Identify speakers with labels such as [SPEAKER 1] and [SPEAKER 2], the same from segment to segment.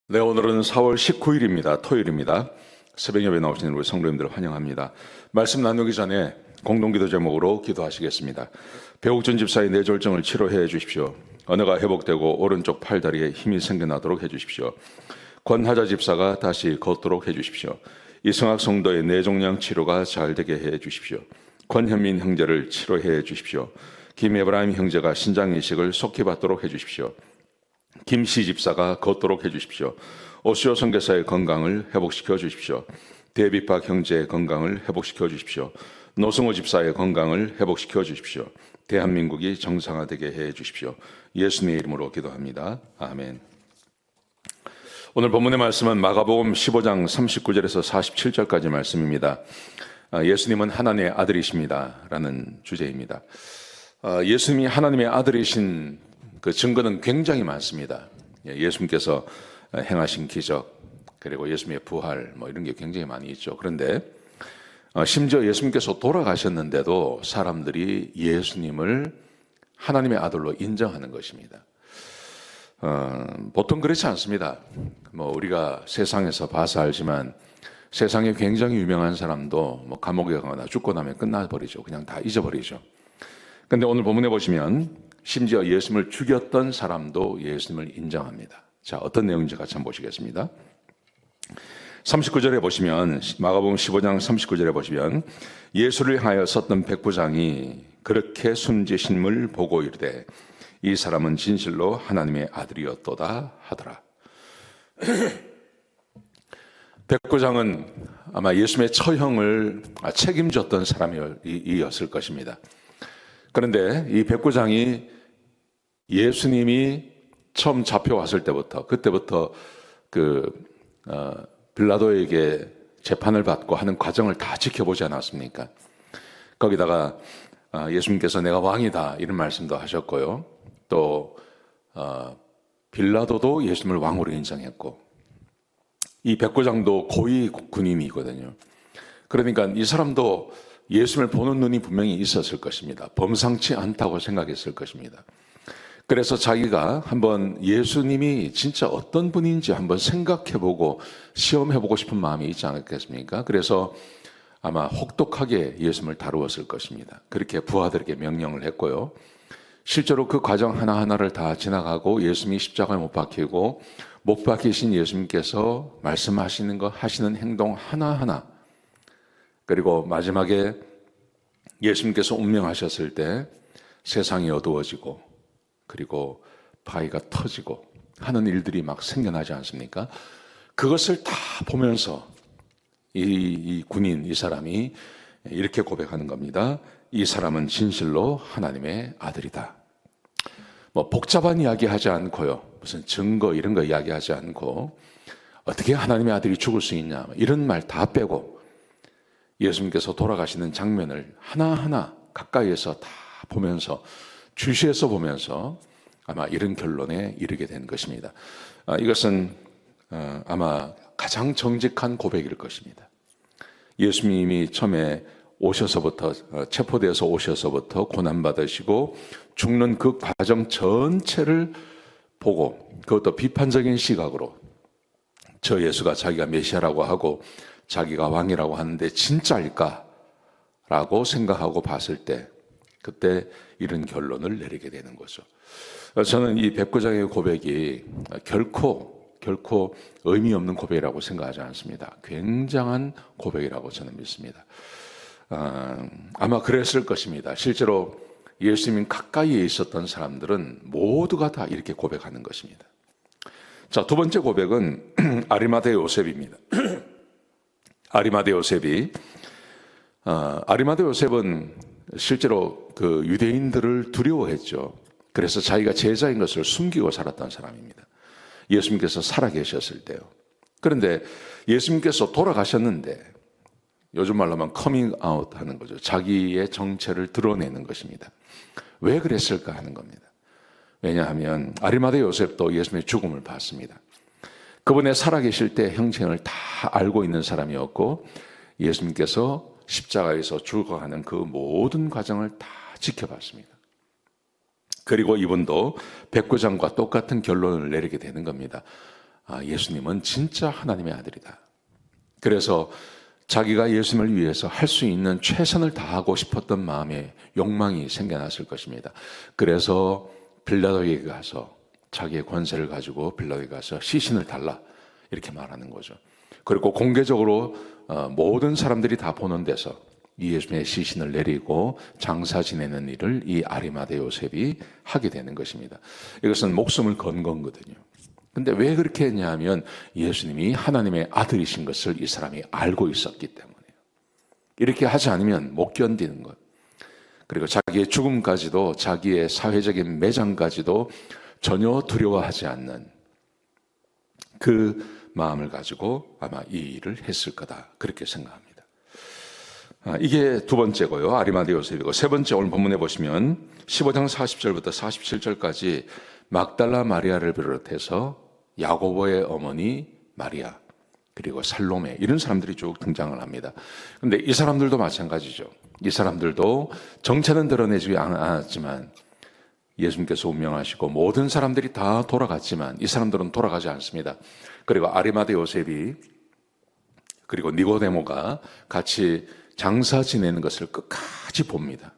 [SPEAKER 1] 네, 오늘은 4월 19일입니다. 토요일입니다. 새벽 예배 나오신 우리 성도님들 환영합니다. 말씀 나누기 전에 공동기도 제목으로 기도하시겠습니다. 배옥준 집사의 뇌졸중을 치료해 주십시오. 언어가 회복되고 오른쪽 팔다리에 힘이 생겨나도록 해 주십시오. 권하자 집사가 다시 걷도록 해 주십시오. 이승학 성도의 뇌종양 치료가 잘 되게 해 주십시오. 권현민 형제를 치료해 주십시오. 김에브라임 형제가 신장 이식을 속히 받도록 해 주십시오. 김씨 집사가 걷도록 해주십시오. 오시오 선교사의 건강을 회복시켜 주십시오. 대비박 형제의 건강을 회복시켜 주십시오. 노승호 집사의 건강을 회복시켜 주십시오. 대한민국이 정상화되게 해 주십시오. 예수님의 이름으로 기도합니다. 아멘. 오늘 본문의 말씀은 마가복음 15장 39절에서 47절까지 말씀입니다. 예수님은 하나님의 아들이십니다 라는 주제입니다. 예수님이 하나님의 아들이신 그 증거는 굉장히 많습니다. 예수님께서 행하신 기적, 그리고 예수님의 부활, 이런 게 굉장히 많이 있죠. 그런데 심지어 예수님께서 돌아가셨는데도 사람들이 예수님을 하나님의 아들로 인정하는 것입니다. 보통 그렇지 않습니다. 우리가 세상에서 봐서 알지만 세상에 굉장히 유명한 사람도 감옥에 가거나 죽고 나면 끝나버리죠. 그냥 다 잊어버리죠. 그런데 오늘 본문에 보시면 심지어 예수님을 죽였던 사람도 예수님을 인정합니다. 자, 어떤 내용인지 같이 한번 보시겠습니다. 39절에 보시면, 마가복음 15장 39절에 보시면, 예수를 향하여 섰던 백부장이 그렇게 숨지심을 보고 이르되 이 사람은 진실로 하나님의 아들이었도다 하더라. 백부장은 아마 예수님의 처형을 책임졌던 사람이었을 것입니다. 그런데 이 백부장이 예수님이 처음 잡혀왔을 때부터, 그때부터 빌라도에게 재판을 받고 하는 과정을 다 지켜보지 않았습니까? 거기다가 예수님께서 내가 왕이다 이런 말씀도 하셨고요. 또 빌라도도 예수님을 왕으로 인정했고, 이 백부장도 고위 군인이거든요. 그러니까 이 사람도 예수님을 보는 눈이 분명히 있었을 것입니다. 범상치 않다고 생각했을 것입니다. 그래서 자기가 한번 예수님이 진짜 어떤 분인지 한번 생각해보고 시험해보고 싶은 마음이 있지 않았겠습니까? 그래서 아마 혹독하게 예수님을 다루었을 것입니다. 그렇게 부하들에게 명령을 했고요. 실제로 그 과정 하나하나를 다 지나가고 예수님이 십자가에 못 박히고 못 박히신 예수님께서 말씀하시는 것, 하시는 행동 하나하나, 그리고 마지막에 예수님께서 운명하셨을 때 세상이 어두워지고 그리고 바위가 터지고 하는 일들이 막 생겨나지 않습니까? 그것을 다 보면서 이 군인, 이 사람이 이렇게 고백하는 겁니다. 이 사람은 진실로 하나님의 아들이다. 복잡한 이야기 하지 않고요. 무슨 증거 이런 거 이야기하지 않고 어떻게 하나님의 아들이 죽을 수 있냐 이런 말 다 빼고 예수님께서 돌아가시는 장면을 하나하나 가까이에서 다 보면서 주시해서 보면서 아마 이런 결론에 이르게 된 것입니다. 이것은 아마 가장 정직한 고백일 것입니다. 예수님이 처음에 오셔서부터 체포되어서 오셔서부터 고난받으시고 죽는 그 과정 전체를 보고 그것도 비판적인 시각으로 저 예수가 자기가 메시아라고 하고 자기가 왕이라고 하는데 진짜일까? 라고 생각하고 봤을 때 그때 이런 결론을 내리게 되는 거죠. 저는 이 백부장의 고백이 결코 의미 없는 고백이라고 생각하지 않습니다. 굉장한 고백이라고 저는 믿습니다. 아마 그랬을 것입니다. 실제로 예수님이 가까이에 있었던 사람들은 모두가 다 이렇게 고백하는 것입니다. 자, 두 번째 고백은 아리마대 요셉입니다. 아리마대 요셉은 실제로 그 유대인들을 두려워했죠. 그래서 자기가 제자인 것을 숨기고 살았던 사람입니다. 예수님께서 살아계셨을 때요. 그런데 예수님께서 돌아가셨는데 요즘 말로 하면 커밍 아웃 하는 거죠. 자기의 정체를 드러내는 것입니다. 왜 그랬을까 하는 겁니다. 왜냐하면 아리마대 요셉도 예수님의 죽음을 봤습니다. 그분의 살아계실 때 형체를 다 알고 있는 사람이었고 예수님께서 십자가에서 죽어가는 그 모든 과정을 다 지켜봤습니다. 그리고 이분도 백부장과 똑같은 결론을 내리게 되는 겁니다. 예수님은 진짜 하나님의 아들이다. 그래서 자기가 예수님을 위해서 할 수 있는 최선을 다하고 싶었던 마음에 욕망이 생겨났을 것입니다. 그래서 빌라도에게 가서 자기의 권세를 가지고 빌라도에게 가서 시신을 달라 이렇게 말하는 거죠. 그리고 공개적으로 모든 사람들이 다 보는 데서 이 예수님의 시신을 내리고 장사 지내는 일을 이 아리마대 요셉이 하게 되는 것입니다. 이것은 목숨을 건 거거든요. 근데 왜 그렇게 했냐면 예수님이 하나님의 아들이신 것을 이 사람이 알고 있었기 때문에요. 이렇게 하지 않으면 못 견디는 것. 그리고 자기의 죽음까지도, 자기의 사회적인 매장까지도 전혀 두려워하지 않는 그 마음을 가지고 아마 이 일을 했을 거다, 그렇게 생각합니다. 이게 두 번째고요. 아리마대 요셉이고, 세 번째 오늘 본문에 보시면 15장 40절부터 47절까지 막달라 마리아를 비롯해서 야고보의 어머니 마리아, 그리고 살로메, 이런 사람들이 쭉 등장을 합니다. 그런데 이 사람들도 마찬가지죠. 이 사람들도 정체는 드러내지 않았지만 예수님께서 운명하시고 모든 사람들이 다 돌아갔지만 이 사람들은 돌아가지 않습니다. 그리고 아리마대 요셉이, 그리고 니고데모가 같이 장사 지내는 것을 끝까지 봅니다.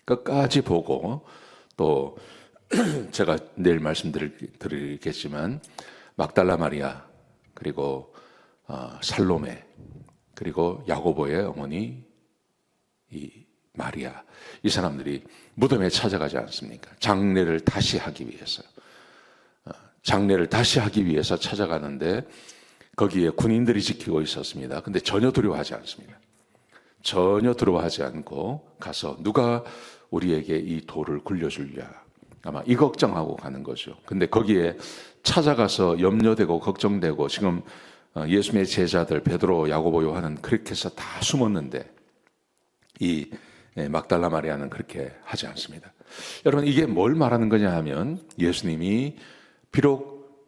[SPEAKER 1] 끝까지 보고, 또 제가 내일 말씀드리겠지만 막달라 마리아, 그리고 살로메, 그리고 야고보의 어머니 이 마리아, 이 사람들이 무덤에 찾아가지 않습니까? 장례를 다시 하기 위해서. 장례를 다시 하기 위해서 찾아가는데 거기에 군인들이 지키고 있었습니다. 근데 전혀 두려워하지 않습니다. 전혀 두려워하지 않고 가서 누가 우리에게 이 돌을 굴려주랴, 아마 이 걱정하고 가는 거죠. 근데 거기에 찾아가서 염려되고 걱정되고, 지금 예수님의 제자들 베드로, 야고보, 요한은 그렇게 해서 다 숨었는데 이 막달라 마리아는 그렇게 하지 않습니다. 여러분, 이게 뭘 말하는 거냐 하면 예수님이 비록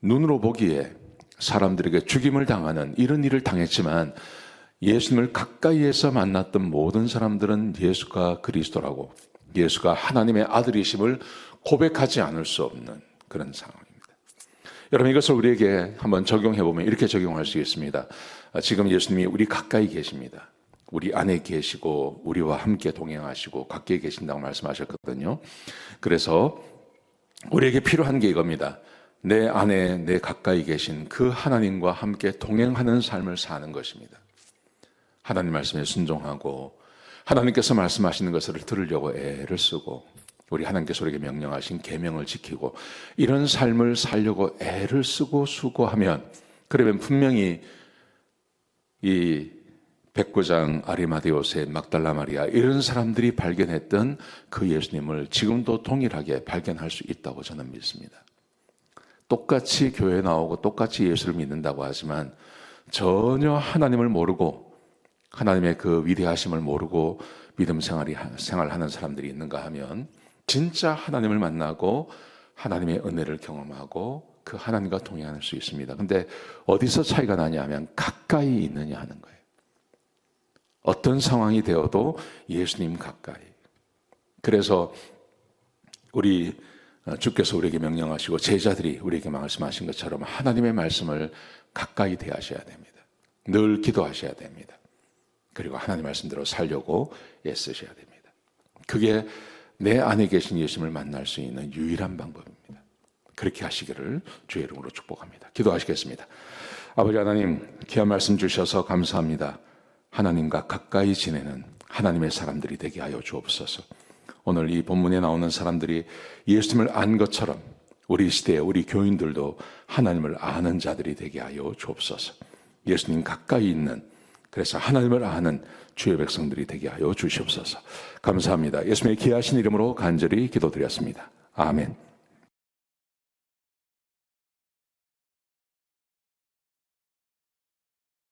[SPEAKER 1] 눈으로 보기에 사람들에게 죽임을 당하는 이런 일을 당했지만 예수님을 가까이에서 만났던 모든 사람들은 예수가 그리스도라고, 예수가 하나님의 아들이심을 고백하지 않을 수 없는 그런 상황입니다. 여러분, 이것을 우리에게 한번 적용해 보면 이렇게 적용할 수 있습니다. 지금 예수님이 우리 가까이 계십니다. 우리 안에 계시고 우리와 함께 동행하시고 가까이 계신다고 말씀하셨거든요. 그래서 우리에게 필요한 게 이겁니다. 내 안에, 내 가까이 계신 그 하나님과 함께 동행하는 삶을 사는 것입니다. 하나님 말씀에 순종하고 하나님께서 말씀하시는 것을 들으려고 애를 쓰고, 우리 하나님께서 우리에게 명령하신 계명을 지키고 이런 삶을 살려고 애를 쓰고 수고하면, 그러면 분명히 이 백부장 아리마대 요셉, 막달라 마리아, 이런 사람들이 발견했던 그 예수님을 지금도 동일하게 발견할 수 있다고 저는 믿습니다. 똑같이 교회에 나오고 똑같이 예수를 믿는다고 하지만 전혀 하나님을 모르고 하나님의 그 위대하심을 모르고 믿음 생활하는 사람들이 있는가 하면 진짜 하나님을 만나고 하나님의 은혜를 경험하고 그 하나님과 동행할 수 있습니다. 근데 어디서 차이가 나냐 하면 가까이 있느냐 하는 거예요. 어떤 상황이 되어도 예수님 가까이. 그래서 우리 주께서 우리에게 명령하시고 제자들이 우리에게 말씀하신 것처럼 하나님의 말씀을 가까이 대하셔야 됩니다. 늘 기도하셔야 됩니다. 그리고 하나님 말씀대로 살려고 애쓰셔야 됩니다. 그게 내 안에 계신 예수님을 만날 수 있는 유일한 방법입니다. 그렇게 하시기를 주의 이름으로 축복합니다. 기도하시겠습니다. 아버지 하나님, 귀한 말씀 주셔서 감사합니다. 하나님과 가까이 지내는 하나님의 사람들이 되게 하여 주옵소서. 오늘 이 본문에 나오는 사람들이 예수님을 안 것처럼 우리 시대에 우리 교인들도 하나님을 아는 자들이 되게 하여 주옵소서. 예수님 가까이 있는, 그래서 하나님을 아는 주의 백성들이 되게 하여 주시옵소서. 감사합니다. 예수님의 귀하신 이름으로 간절히 기도드렸습니다. 아멘.